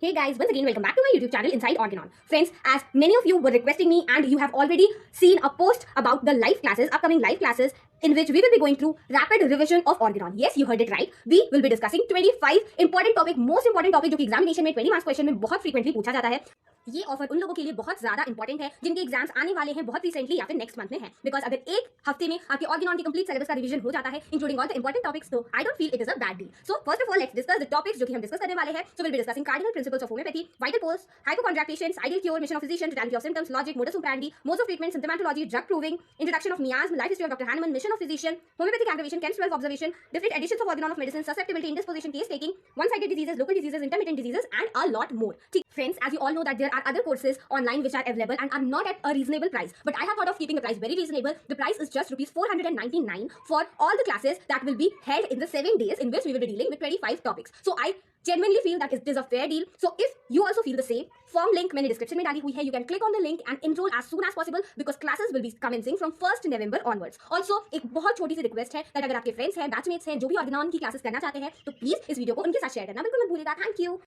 Hey guys, once again welcome back to my YouTube channel Inside Organon. Friends, as many of you were requesting me and you have already seen a post about the live classes, upcoming live classes in which we will be going through rapid revision of Organon. Yes, you heard it right. We will be discussing 25 important topic, most important topic जो कि examination में 20 marks question में बहुत frequently पूछा जाता है. ये offer उन लोगों के लिए बहुत ज्यादा इंपॉर्टेंट है जिनके एग्जाम्स आने वाले हैं बहुत रिसेंटली या फिर नेक्स्ट मंथ में है. बिकॉज अगर एक हफ्ते में आपके ऑर्गेनॉन की कंप्लीट सिलेबस का रिवीजन हो जाता है including all the important topics, तो I don't feel it is a bad deal. So first of all let's discuss the topics जो कि हम डिस्कस करने वाले हैं. So will be discussing cardinal principles of homeopathy, vital poles, हाइपोकॉन्ट्रैक्टेशंस, ideal cure, mission of physician, totality of symptoms, logic, modus operandi, modes of treatment, symptomatology, drug proving, introduction of miasm, life history of doctor Hahnemann, mission of physician, homeopathic aggravation, Kent's 12 observation, different editions of Organon of medicine, susceptibility, indisposition, case taking, one sided diseases, local diseases, intermittent diseases and a lot more. Friends, as you all know that there are other courses online which are available and are not at a reasonable price. But I have thought of keeping the price very reasonable. The price is just rupees 499 for all the classes that will be held in the 7 days in which we will be dealing with 25 topics. So I genuinely feel that it is a fair deal. So if you also feel the same, form link मैंने description में डाली हुई है. You can click on the link and enroll as soon as possible because classes will be commencing from 1st November onwards. Also एक बहुत छोटी सी request है that अगर आपके friends हैं, batchmates हैं जो भी ऑर्गेनॉन की classes करना चाहते हैं तो प्लीज इस वीडियो को उनके साथ शेयर करना बिल्कुल मत भूलिएगा. Thank you.